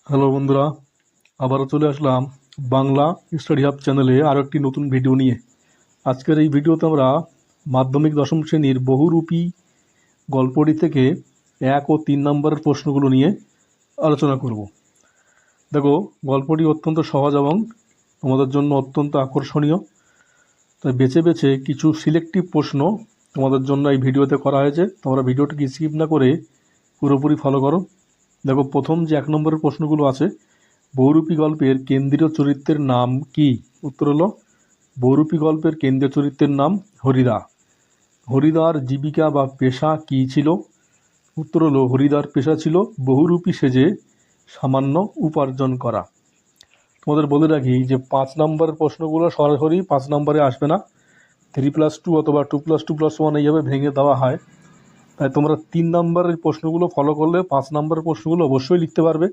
Hello বন্ধুরা, আবারও চলে আসলাম বাংলা স্টাডি হাব চ্যানেলে আরও একটি নতুন ভিডিও নিয়ে। আজকের এই ভিডিওতে আমরা মাধ্যমিক দশম শ্রেণীর বহুরূপী গল্পটি থেকে 1 ও 3 নম্বরের প্রশ্নগুলো নিয়ে আলোচনা করব। দেখো, গল্পটি অত্যন্ত সহজ এবং তোমাদের জন্য অত্যন্ত আকর্ষণীয়, তাই বেছে বেছে কিছু সিলেক্টিভ প্রশ্ন তোমাদের জন্য এই ভিডিওতে করা হয়েছে। তোমরা ভিডিওটিকে স্কিপ না করে পুরোপুরি ফলো করো। দেখো, প্রথম যে 1 নম্বরের প্রশ্নগুলো আছে, বহুরূপী গল্পের কেন্দ্রীয় চরিত্রের নাম কি? উত্তর হলো, বহুরূপী গল্পের কেন্দ্রীয় চরিত্রের নাম হরিদা। হরিদার জীবিকা বা পেশা কি ছিল? উত্তর হলো, হরিদার পেশা ছিল বহুরূপী সেজে সামান্য উপার্জন করা। তোমাদের বলে রাখি যে 5 নম্বরের প্রশ্নগুলো সরাসরি 5 নম্বরে আসবে না, 3+2 অথবা 2+2+1 এইভাবে ভেঙে দেওয়া হয়। তাই তোমরা 3 নম্বরের প্রশ্নগুলো ফলো করলে 5 নম্বরের প্রশ্নগুলো অবশ্যই লিখতে পারবে,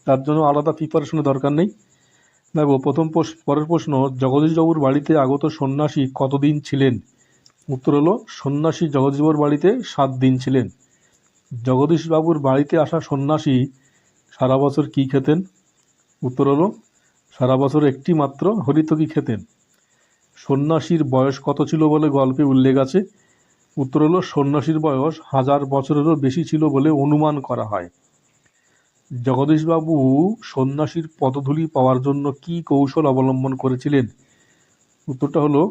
তার জন্য আলাদা প্রিপারেশনের দরকার নেই। দেখো, পরের প্রশ্ন, জগদীশবাবুর বাড়িতে আগত সন্ন্যাসী কতদিন ছিলেন? উত্তর হলো, সন্ন্যাসী জগদীশবাবুর বাড়িতে 7 দিন ছিলেন। জগদীশবাবুর বাড়িতে আসা সন্ন্যাসী সারা বছর কি খেতেন? উত্তর হলো, সারা বছর একটি মাত্র হরিতকি খেতেন। সন্ন্যাসীর বয়স কত ছিল বলে গল্পে উল্লেখ আছে? উত্তর হলো, সন্ন্যাসীর বয়স 1000 বছরেরও বেশি ছিল বলে অনুমান করা হয়। জগদীশবাবু সন্ন্যাসীর পদধূলি পাওয়ার জন্য কি কৌশল অবলম্বন করেছিলেন? উত্তরটা হলো,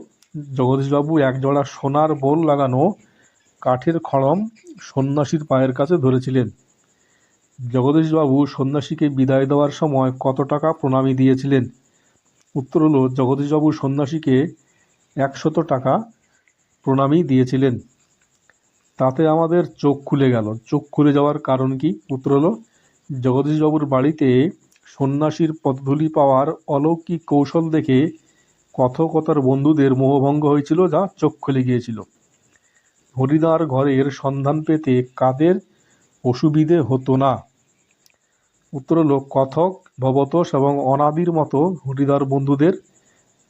জগদীশবাবু একজোড়া সোনার বোল লাগানো কাঠের খড়ম সন্ন্যাসীর পায়ের কাছে ধরেছিলেন। জগদীশবাবু সন্ন্যাসীকে বিদায় দেওয়ার সময় কত টাকা প্রণামী দিয়েছিলেন? উত্তর হলো, জগদীশবাবু সন্ন্যাসীকে 100 টাকা প্রণামী দিয়েছিলেন। তাতে আমাদের চোখ খুলে গেল। চোখ খুলে যাওয়ার কারণ কি? উত্তর হলো, জগদীশবাবুর বাড়িতে সন্ন্যাসীর পদধূলি পাওয়ার অলৌকিক কৌশল দেখে কথকতার বন্ধুদের মোহভঙ্গ হয়েছিল, যা চোখ খুলে গিয়েছিল। হরিদার ঘরের সন্ধান পেতে কাদের অসুবিধে হতো না? উত্তর হলো, কথক, ভবতোষ এবং অনাদির মতো হরিদার বন্ধুদের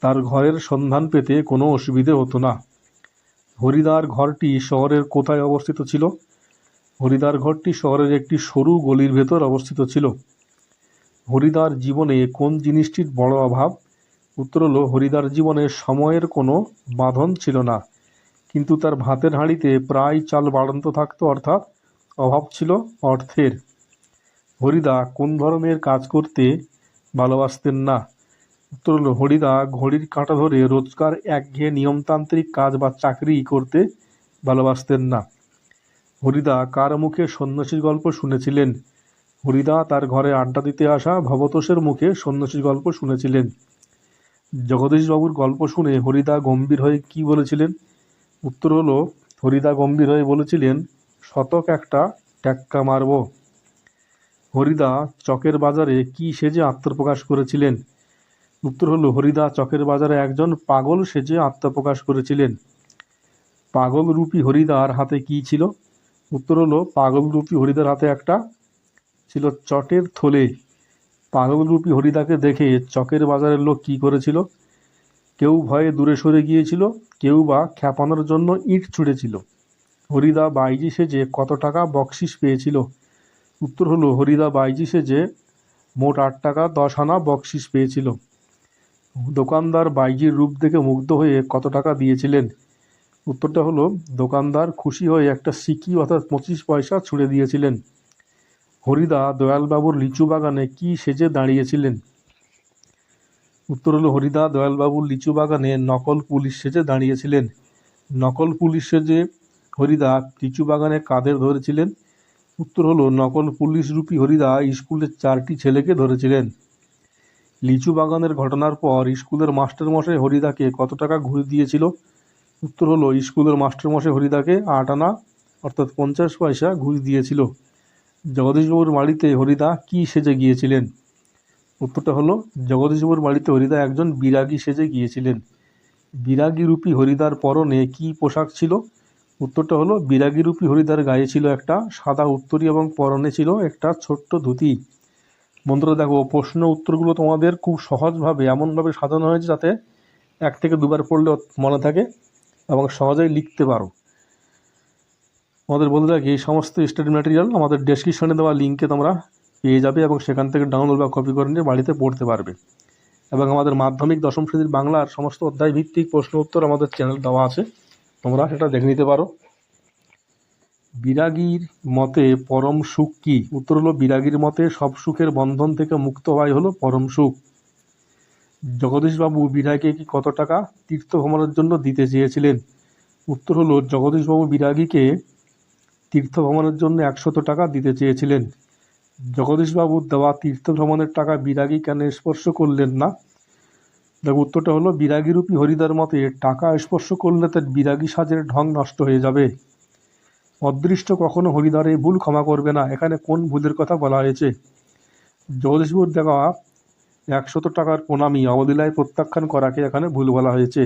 তার ঘরের সন্ধান পেতে কোনো অসুবিধে হতো না। হরিদার ঘরটি শহরের কোথায় অবস্থিত ছিল? হরিদার ঘরটি শহরের একটি সরু গলির ভেতর অবস্থিত ছিল। হরিদার জীবনে কোন জিনিসটির বড় অভাব? উত্তর হলো, হরিদার জীবনে সময়ের কোনো বাঁধন ছিল না, কিন্তু তার ভাতের হাঁড়িতে প্রায় চাল বাড়ন্ত থাকতো, অর্থাৎ অভাব ছিল অর্থের। হরিদা কোন ধরনের কাজ করতে ভালোবাসতেন না? উত্তর হলো, হরিদা ঘড়ির কাঁটা ধরে রোজকার একঘেয়ে নিয়মতান্ত্রিক কাজ বা চাকরি করতে ভালোবাসতেন না। হরিদা কার মুখে সন্ন্যাসীর গল্প শুনেছিলেন? হরিদা তার ঘরে আড্ডা দিতে আসা ভবতোষের মুখে সন্ন্যাসীর গল্প শুনেছিলেন। জগদীশবাবুর গল্প শুনে হরিদা গম্ভীর হয়ে কি বলেছিলেন? উত্তর হলো, হরিদা গম্ভীর হয়ে বলেছিলেন, শতক একটা টেক্কা মারব। হরিদা চকের বাজারে কি সেজে আত্মপ্রকাশ করেছিলেন? উত্তর হলো, হরিদা চকের বাজারে একজন পাগল সেজে আত্মপ্রকাশ করেছিলেন। পাগলরূপী হরিদার হাতে কি ছিল? উত্তর হলো, পাগলরূপী হরিদার হাতে একটা ছিল চটের থলে। পাগলরূপী হরিদাকে দেখে চকের বাজারের লোক কি করেছিল? কেউ ভয়ে দূরে সরে গিয়েছিল, কেউ বা খ্যাপানোর জন্য ইট ছুঁড়েছিল। হরিদা বাইজি সেজে কত টাকা বকশিস পেয়েছিল? উত্তর হলো, হরিদা বাইজি সেজে মোট 8 টাকা 10 আনা বকশিস পেয়েছিল। দোকানদার বাইজির রূপ দেখে মুগ্ধ হয়ে কত টাকা দিয়েছিলেন? উত্তরটা হলো, দোকানদার খুশি হয়ে একটা সিকি অর্থাৎ 25 পয়সা ছুঁড়ে দিয়েছিলেন। হরিদা দয়ালবাবুর লিচু বাগানে কি সেজে দাঁড়িয়েছিলেন? উত্তর হলো, হরিদা দয়ালবাবুর লিচু বাগানে নকল পুলিশ সেজে দাঁড়িয়েছিলেন। নকল পুলিশ সেজে হরিদা লিচু বাগানে কাদের ধরেছিলেন? উত্তর হলো, নকল পুলিশ রূপী হরিদা স্কুলের 4টি ছেলেকে ধরেছিলেন। লিচু বাগানের ঘটনার পর স্কুলের মাস্টারমশাই হরিদাকে কত টাকা ঘুষ দিয়েছিল? উত্তর হলো, স্কুলের মাস্টারমশাই হরিদাকে 8 আনা অর্থাৎ 50 পয়সা ঘুষ দিয়েছিল। জগদীশবাবুর বাড়িতে হরিদা কি সেজে গিয়েছিলেন? উত্তরটা হলো, জগদীশবাবুর বাড়িতে হরিদা একজন বিরাগী সেজে গিয়েছিলেন। বিরাগী রূপী হরিদার পরনে কি পোশাক ছিল? উত্তরটা হলো, বিরাগী রূপী হরিদার গায়ে ছিল একটা সাদা উত্তরী এবং পরনে ছিল একটা ছোট্ট ধুতি। বন্ধুরা দেখো, প্রশ্ন উত্তরগুলো তোমাদের খুব সহজভাবে এমনভাবে সাজানো হয়েছে যাতে 1 থেকে 2বার পড়লে মনে থাকে এবং সহজেই লিখতে পারো। আমাদের বলে রাখি, এই সমস্ত স্টাডি ম্যাটেরিয়াল আমাদের ডেসক্রিপশনে দেওয়া লিঙ্কে তোমরা পেয়ে যাবে এবং সেখান থেকে ডাউনলোড বা কপি করে নিয়ে বাড়িতে পড়তে পারবে। এবং আমাদের মাধ্যমিক দশম শ্রেণীর বাংলার সমস্ত অধ্যায় ভিত্তিক প্রশ্ন উত্তর আমাদের চ্যানেল দেওয়া আছে, তোমরা সেটা দেখে নিতে পারো। বিরাগীর মতে পরম সুখ কি? উত্তর হলো বিরাগীর মতে সব সুখের বন্ধন থেকে মুক্ত হওয়াই হলো পরম সুখ। জগদীশবাবু বিরাগীকে কি কত টাকা তীর্থ ভ্রমণের জন্য দিতে চেয়েছিলেন? উত্তর হলো জগদীশবাবু বিরাগীকে তীর্থ ভ্রমণের জন্য 100 টাকা দিতে চেয়েছিলেন। জগদীশবাবুর দেওয়া তীর্থ ভ্রমণের টাকা বিরাগী কেন স্পর্শ করলেন না? দেখো উত্তরটা হলো বিরাগীরূপী হরিদার মতে টাকা স্পর্শ করলে তার বিরাগী সাজের ঢং নষ্ট হয়ে যাবে। অদৃষ্ট কখনো হরিদার এই ভুল ক্ষমা করবে না। এখানে কোন ভুলের কথা বলা হয়েছে? জগদীশবাবুর দেওয়া 100 টাকার প্রণামী অবলীলায় প্রত্যাখ্যান করাকে এখানে ভুল বলা হয়েছে।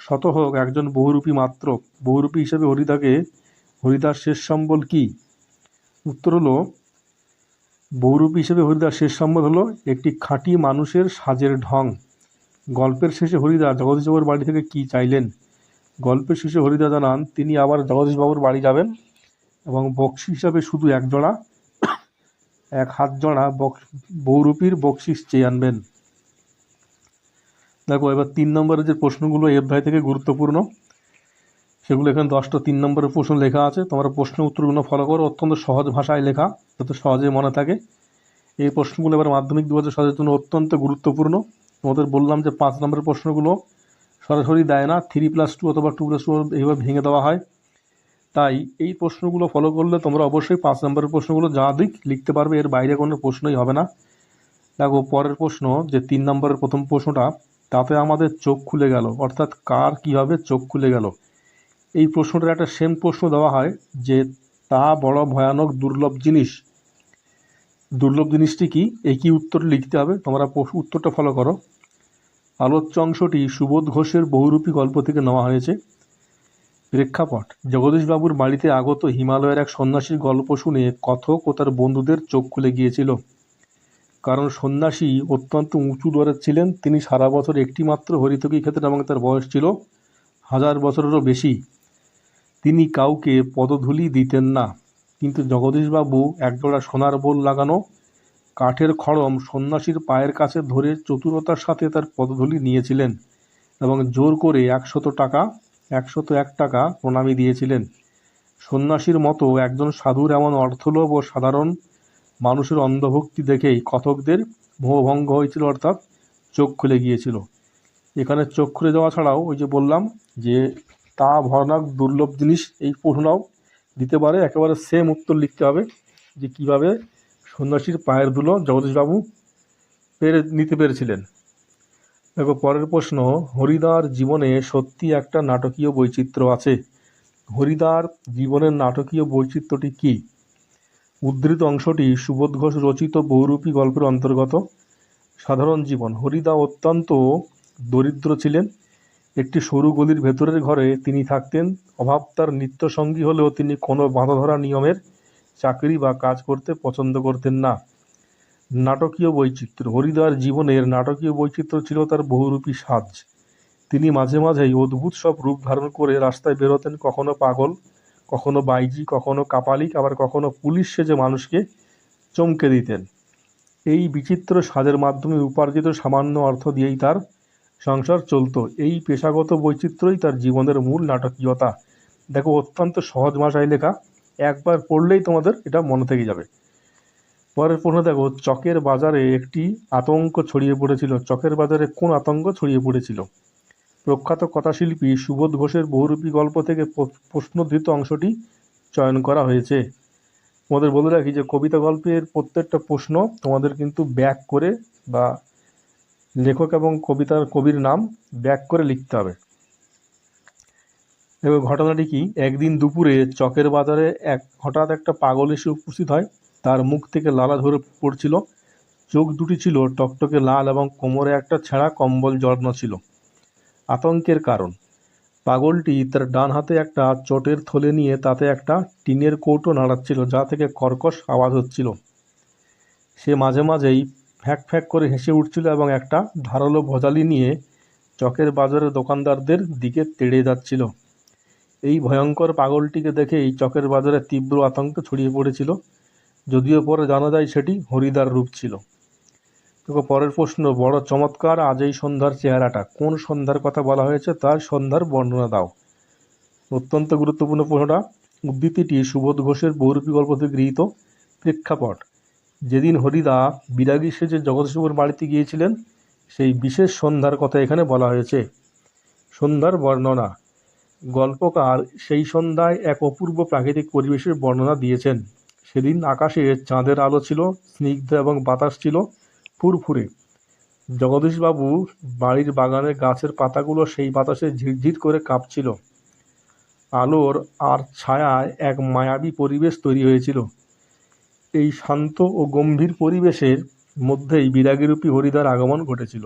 শত হোক একজন বহুরূপী মাত্র, বহুরূপী হিসেবে হরিদার শেষ সম্বল কি? উত্তর হলো বহুরূপী হিসেবে হরিদার শেষ সম্বল হলো একটি খাঁটি মানুষের সাজের ঢং। গল্পের শেষে হরিদা জগদীশবাবুর বাড়ি থেকে কি চাইলেন? গল্পের শেষে হরিদা জানান তিনি আবার জগদীশবাবুর বাড়ি যাবেন এবং বকশিস হিসাবে শুধু এক হাত জোড়া বহুরূপীর বকশিস চেয়ে আনবেন। দেখো এবার 3 নম্বরের যে প্রশ্নগুলো এই অধ্যায় থেকে গুরুত্বপূর্ণ, সেগুলো এখানে 10টা 3 নম্বরের প্রশ্ন লেখা আছে। তোমরা প্রশ্ন উত্তরগুলো ফলো করো, অত্যন্ত সহজ ভাষায় লেখা, যাতে সহজে মনে থাকে। এই প্রশ্নগুলো এবার মাধ্যমিক 2007-এর জন্য অত্যন্ত গুরুত্বপূর্ণ। তোমাদের বললাম যে 5 নম্বরের প্রশ্নগুলো সরাসরি দেয় না, 3+2 অথবা 2+2 এইভাবে ভেঙে দেওয়া হয়। তাই এই প্রশ্নগুলো ফলো করলে তোমরা অবশ্যই 5 নম্বরের প্রশ্নগুলো যা দিক লিখতে পারবে, এর বাইরে কোনো প্রশ্নই হবে না। দেখো পরের প্রশ্ন যে 3 নম্বরের প্রথম প্রশ্নটা, তাতে আমাদের চোখ খুলে গেল, অর্থাৎ কার কীভাবে চোখ খুলে গেল? এই প্রশ্নটার একটা সেম প্রশ্ন দেওয়া হয় যে তা বড় ভয়ানক দুর্লভ জিনিস। দুর্লভ জিনিসটি কি? একই উত্তর লিখতে হবে। তোমরা উত্তরটা ফলো করো। আলোচ্য অংশটি সুবোধ ঘোষের বহুরূপী গল্প থেকে নেওয়া হয়েছে। প্রেক্ষাপট: জগদীশবাবুর বাড়িতে আগত হিমালয়ের এক সন্ন্যাসীর গল্প শুনে কথক ও তার বন্ধুদের চোখ খুলে গিয়েছিল। কারণ সন্ন্যাসী অত্যন্ত উঁচু দরের ছিলেন। তিনি সারা বছর একটি মাত্র হরিতকি খেতেন এবং তার বয়স ছিল 1000 বছরেরও বেশি। তিনি কাউকে পদধূলি দিতেন না। কিন্তু জগদীশবাবু একজোড়া সোনার বোল লাগানো কাঠের খড়ম সন্ন্যাসীর পায়ের কাছে ধরে চতুরতার সাথে তার পদধূলি নিয়েছিলেন এবং জোর করে 101 টাকা প্রণামী দিয়েছিলেন। সন্ন্যাসীর মতো একজন সাধুর এমন অর্থলোভ ও সাধারণ মানুষের অন্ধভক্তি দেখেই কথকদের মোহভঙ্গ হয়েছিল, অর্থাৎ চোখ খুলে গিয়েছিল। এখানে চোখ খুলে যাওয়া ছাড়াও ওই যে বললাম যে তা ভয়ানক দুর্লভ জিনিস, এই প্রশ্নটাও দিতে পারে। একেবারে সেম উত্তর লিখতে হবে যে কিভাবে সন্ন্যাসীর পায়ের ধুলো জগদীশবাবু নিতে পেরেছিলেন। দেখো পরের প্রশ্ন, হরিদার জীবনে সত্যি একটা নাটকীয় বৈচিত্র্য আছে। হরিদার জীবনের নাটকীয় বৈচিত্র্যটি কি? উদ্ধৃত অংশটি সুবোধ ঘোষ রচিত বহুরূপী গল্পের অন্তর্গত। সাধারণ জীবন: হরিদা অত্যন্ত দরিদ্র ছিলেন। একটি সরু গলির ভেতরের ঘরে তিনি থাকতেন। অভাব তার নিত্যসঙ্গী হলেও তিনি কোনো বাঁধাধরা নিয়মের চাকরি বা কাজ করতে পছন্দ করতেন না। নাটকীয় বৈচিত্র্য: হরিদার জীবনের নাটকীয় বৈচিত্র্য ছিল তার বহুরূপী সাজ। তিনি মাঝে মাঝেই অদ্ভুত সব রূপ ধারণ করে রাস্তায় বেরোতেন, কখনো পাগল, কখনো বাইজি, কখনো কাপালিক, আবার কখনো পুলিশ সেজে মানুষকে চমকে দিতেন। এই বিচিত্র সাজের মাধ্যমে উপার্জিত সামান্য অর্থ দিয়েই তার সংসার চলত। এই পেশাগত বৈচিত্র্যই তার জীবনের মূল নাটকীয়তা। দেখো অত্যন্ত সহজ ভাষায় লেখা, একবার পড়লেই তোমাদের এটা মনে থেকে যাবে। পরের প্রশ্ন দেখো, চকের বাজারে একটি আতঙ্ক ছড়িয়ে পড়েছিল। চকের বাজারে কোন আতঙ্ক ছড়িয়ে পড়েছিল? প্রখ্যাত কথাশিল্পী সুবোধ ঘোষের বহুরূপী গল্প থেকে প্রশ্নোদ্ধৃত অংশটি চয়ন করা হয়েছে। তোমাদের বলে রাখি যে কবিতা গল্পের প্রত্যেকটা প্রশ্ন তোমাদের কিন্তু ব্যাক করে বা লেখক এবং কবির নাম ব্যাক করে লিখতে হবে। এবার ঘটনাটি কি? একদিন দুপুরে চকের বাজারে হঠাৎ একটা পাগল এসে উপস্থিত হয়। তার মুখ থেকে লালা ঝরে পড়ছিল, চোখ দুটি ছিল টকটকে লাল এবং কোমরে একটা ছেঁড়া কম্বল জড়ানো ছিল। আতঙ্কের কারণ: পাগলটি তার ডান হাতে একটা চটের থলে নিয়ে তাতে একটা টিনের কৌটো নাড়াচ্ছিল, যা থেকে কর্কশ আওয়াজ হচ্ছিল। সে মাঝে মাঝেই ফ্যাঁক ফ্যাঁক করে হেসে উঠছিল এবং একটা ধারালো ভজালি নিয়ে চকের বাজারের দোকানদারদের দিকে তেড়ে যাচ্ছিল। এই ভয়ঙ্কর পাগলটিকে দেখে এই চকের বাজারে তীব্র আতঙ্ক ছড়িয়ে পড়েছিল। যদিও পরে জানা যায় সেটি হরিদার রূপ ছিল। দেখো পরের প্রশ্ন, বড় চমৎকার আজ এই সন্ধ্যার চেহারাটা, কোন সন্ধ্যার কথা বলা হয়েছে তার সন্ধ্যার বর্ণনা দাও। অত্যন্ত গুরুত্বপূর্ণ প্রশ্নটা। উদ্ধৃতিটি সুবোধ ঘোষের বহুরূপী গল্প থেকে গৃহীত। প্রেক্ষাপট, যেদিন হরিদা বিরাগী সেজে জগদীশবাবুর বাড়িতে গিয়েছিলেন সেই বিশেষ সন্ধ্যার কথা এখানে বলা হয়েছে। সন্ধ্যার বর্ণনা, গল্পকার সেই সন্ধ্যায় এক অপূর্ব প্রাকৃতিক পরিবেশের বর্ণনা দিয়েছেন। সেদিন আকাশে চাঁদের আলো ছিল স্নিগ্ধ এবং বাতাস ছিল ফুরফুরে। জগদীশবাবু বাড়ির বাগানের গাছের পাতাগুলো সেই বাতাসে ঝিরঝির করে কাঁপছিল। আলোর আর ছায়ায় এক মায়াবী পরিবেশ তৈরি হয়েছিল। এই শান্ত ও গম্ভীর পরিবেশের মধ্যেই বিরাগীরূপী হরিদার আগমন ঘটেছিল।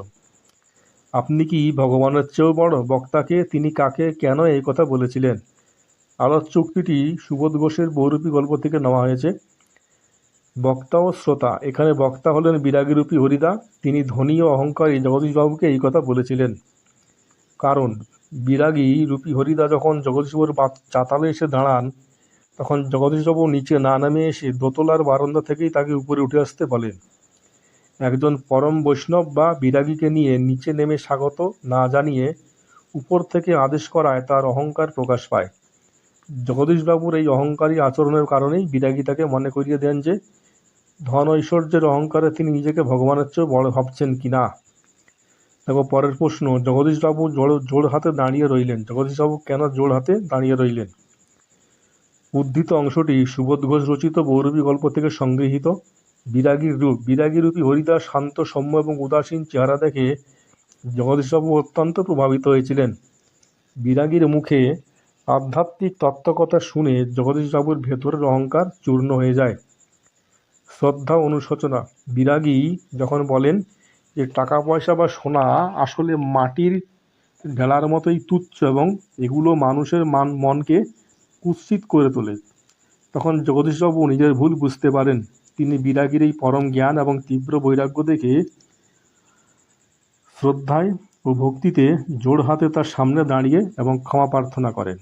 আপনি কি ভগবানের চেয়েও বড়? বক্তাকে, তিনি কাকে, কেন এই কথা বলেছিলেন? আলোচ্য উক্তিটি সুবোধ ঘোষের বহুরূপী গল্প থেকে নেওয়া হয়েছে। বক্তা ও শ্রোতা, এখানে বক্তা হলেন বিরাগীরূপী হরিদা। তিনি ধনী ও অহংকারী জগদীশবাবুকে এই কথা বলেছিলেন। কারণ বিরাগী রূপী হরিদা যখন জগদীশবাবুর চাতালে এসে দাঁড়ান তখন জগদীশবাবু নিচে না নেমে এসে দোতলার বারান্দা থেকেই তাকে উপরে উঠে আসতে বলেন। একজন পরম বৈষ্ণব বা বিরাগীকে নিয়ে নিচে নেমে স্বাগত না জানিয়ে উপর থেকে আদেশ করায় তার অহংকার প্রকাশ পায়। জগদীশবাবুর এই অহংকারী আচরণের কারণেই বিরাগী তাকে মনে করিয়ে দেন যে ধন ঐশ্বর্যের অহংকারে তিনি নিজেকে ভগবানের চেয়েও বড় ভাবছেন কিনা। দেখো পরের প্রশ্ন, জগদীশবাবু জোড় হাতে দাঁড়িয়ে রইলেন। জগদীশবাবু কেন জোড় হাতে দাঁড়িয়ে রইলেন? উদ্ধৃত অংশটি সুবোধ ঘোষ রচিত বহুরূপী গল্প থেকে সংগৃহীত। বিরাগীর রূপ, বিরাগীরূপী হরিদার শান্ত সৌম্য এবং উদাসীন চেহারা দেখে জগদীশবাবু অত্যন্ত প্রভাবিত হয়েছিলেন। বিরাগীর মুখে আধ্যাত্মিক তত্ত্বকথা শুনে জগদীশবাবুর ভেতরের অহংকার চূর্ণ হয়ে যায়। শ্রদ্ধা অনুশোচনা, বিরাগী যখন বলেন যে টাকা পয়সা বা সোনা আসলে মাটির ঢেলার মতোই তুচ্ছ এবং এগুলো মানুষের মনকে কুৎসিত করে তোলে, তখন জগদীশবাবু নিজের ভুল বুঝতে পারেন। তিনি বিরাগীর এই পরম জ্ঞান এবং তীব্র বৈরাগ্য দেখে শ্রদ্ধায় ও ভক্তিতে জোড় হাতে তার সামনে দাঁড়িয়ে এবং ক্ষমা প্রার্থনা করেন।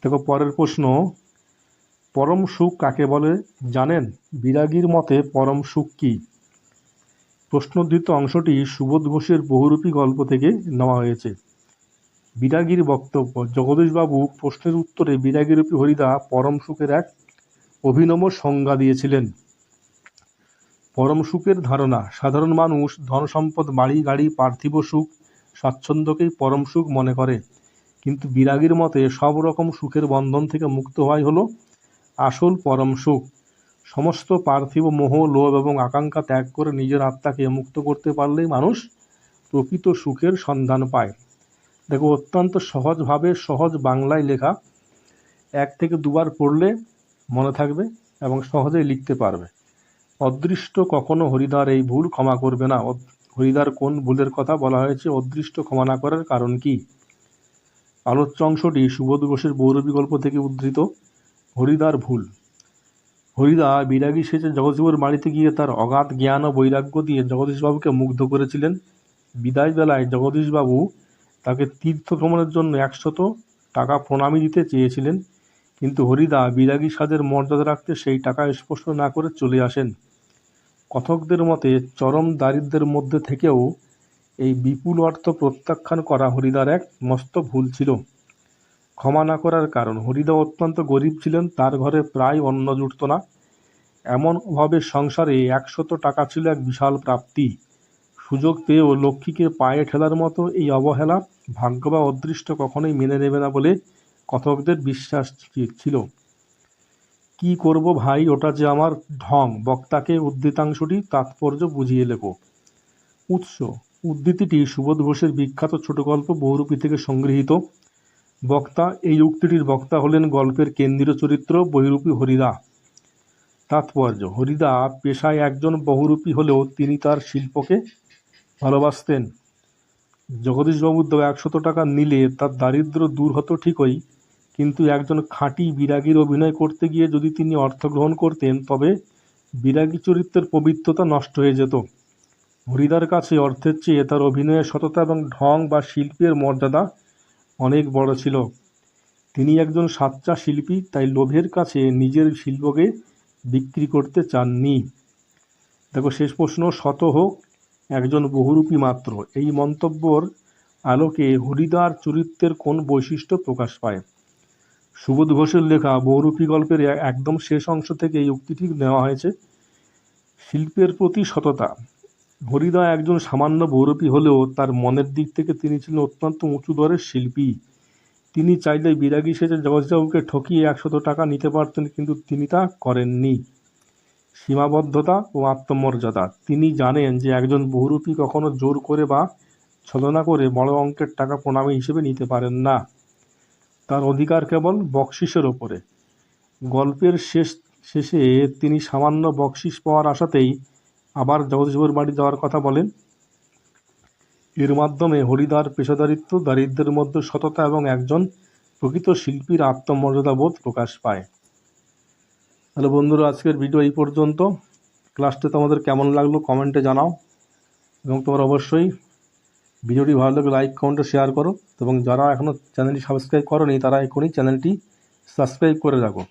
দেখো পরের প্রশ্ন, পরম সুখ কাকে বলে জানেন? বিরাগীর মতে পরম সুখ কী? প্রশ্নোদ্ধৃত অংশটি সুবোধ ঘোষের বহুরূপী গল্প থেকে নেওয়া হয়েছে। বিরাগীর বক্তব্য, জগদীশবাবু প্রশ্নের উত্তরে বিরাগীরূপী হরিদা পরম সুখের এক অভিনব সংজ্ঞা দিয়েছিলেন। পরম সুখের ধারণা, সাধারণ মানুষ ধন সম্পদ, বাড়ি গাড়ি, পার্থিব সুখ স্বাচ্ছন্দ্যকেই পরম সুখ মনে করে, কিন্তু বিরাগীর মতে সব রকম সুখের বন্ধন থেকে মুক্ত হওয়াই হলো আসল পরম সুখ। সমস্ত পার্থিব মোহ, লোভ এবং আকাঙ্ক্ষা ত্যাগ করে নিজের আত্মাকে মুক্ত করতে পারলেই মানুষ প্রকৃত সুখের সন্ধান পায়। দেখো অত্যন্ত সহজভাবে সহজ বাংলায় লেখা, 1 থেকে 2 বার পড়লে মনে থাকবে এবং সহজেই লিখতে পারবে। অদৃষ্ট কখনো হরিদার এই ভুল ক্ষমা করবে না। হরিদার কোন ভুলের কথা বলা হয়েছে? অদৃষ্ট ক্ষমা না করার কারণ কি? আলোচ্য অংশটি সুবোধ ঘোষের বহুরূপী গল্প থেকে উদ্ধৃত। হরিদার ভুল, হরিদা বিরাগী সেজে জগদীশবাবুর বাড়িতে গিয়ে তার অগাধ জ্ঞান ও বৈরাগ্য দিয়ে জগদীশবাবুকে মুগ্ধ করেছিলেন। বিদায় বেলায় জগদীশবাবু তাকে তীর্থ ভ্রমণের জন্য 100 টাকা প্রণামী দিতে চেয়েছিলেন, কিন্তু হরিদা বিরাগী সাজের মর্যাদা রাখতে সেই টাকা স্পর্শ না করে চলে আসেন। কথকদের মতে চরম দারিদ্র্যের মধ্যে থেকেও এই বিপুল অর্থ প্রত্যাখ্যান করা হরিদার এক মস্ত ভুল ছিল। ক্ষমা না করার কারণ, হরিদা অত্যন্ত গরিব ছিলেন, তার ঘরে প্রায় অন্ন জুটত না। এমন অভাবের সংসারে 100 টাকা ছিল এক বিশাল প্রাপ্তি। সুযোগ পেয়েও লক্ষ্মীকে পায়ে ঠেলার মতো এই অবহেলা ভাগ্য বা অদৃষ্ট কখনোই মেনে নেবে না বলে কথকদের বিশ্বাস ছিল। কি করব ভাই, ওটা যে আমার ঢং। বক্তাকে উদ্ধৃতাংশটি তাৎপর্য বুঝিয়ে লেখো। উৎস, উদ্ধৃতিটি সুবোধ ঘোষের বিখ্যাত ছোট গল্প বহুরূপী থেকে সংগৃহীত। বক্তা, এই উক্তিটির বক্তা হলেন গল্পের কেন্দ্রীয় চরিত্র বহুরূপী হরিদা। তাৎপর্য, হরিদা পেশায় একজন বহুরূপী হলেও তিনি তার শিল্পকে ভালোবাসতেন। জগদীশবাবুর দেওয়া 100 টাকা নিলে তার দারিদ্র্য দূর হতো ঠিকই, কিন্তু একজন খাঁটি বিরাগীর অভিনয় করতে গিয়ে যদি তিনি অর্থ গ্রহণ করতেন তবে বিরাগী চরিত্রের পবিত্রতা নষ্ট হয়ে যেত। হরিদার কাছে অর্থের চেয়ে তার অভিনয়ের সততা এবং ঢং বা শিল্পের মর্যাদা অনেক বড় ছিল। তিনি একজন সাচ্চা শিল্পী, তাই লোভের কাছে নিজের শিল্পকে বিক্রি করতে চাননি। দেখো শেষ প্রশ্ন, শত হোক একজন বহুরূপী মাত্র, এই মন্তব্যর আলোকে হরিদার চরিত্রের কোন বৈশিষ্ট্য প্রকাশ পায়? সুবোধ ঘোষের লেখা বহুরূপী গল্পের একদম শেষ অংশ থেকে এই উক্তিটি নেওয়া হয়েছে। শিল্পের প্রতি সততা। হরিদা একজন সামান্য বহুরূপী হলেও তার মনের দিক থেকে তিনি ছিলেন অত্যন্ত উঁচু দরের শিল্পী। তিনি চাইলে বিরাগী সেজে জগৎবাবুকে ঠকিয়ে 100 টাকা নিতে পারতেন, কিন্তু তিনি তা করেননি। সীমাবদ্ধতা ও আত্মমর্যাদা। তিনি জানেন যে একজন বহুরূপী কখনো জোর করে বা ছলনা করে বড় অঙ্কের টাকা প্রণামী হিসেবে নিতে পারেন না। তার অধিকার কেবল বকশিসের ওপরে। গল্পের শেষে তিনি সামান্য বকশিস পাওয়ার আশাতেই আবার জগদীশবাবুর বাড়ি যাওয়ার কথা বলেন। এর মাধ্যমে হরিদার পেশাদারিত্ব, দারিদ্র্যের মধ্যে সততা এবং একজন প্রকৃত শিল্পীর আত্মমর্যাদা বোধ প্রকাশ পায়। তাহলে বন্ধুরা, আজকের ভিডিও এই পর্যন্ত। ক্লাসটা তোমাদের কেমন লাগলো কমেন্টে জানাও, এবং তোমরা অবশ্যই ভিডিওটি ভালো লাগলে লাইক কমেন্টে শেয়ার করো, এবং যারা এখনও চ্যানেলটি সাবস্ক্রাইব করোনি তারা এখনই চ্যানেলটি সাবস্ক্রাইব করে রাখো।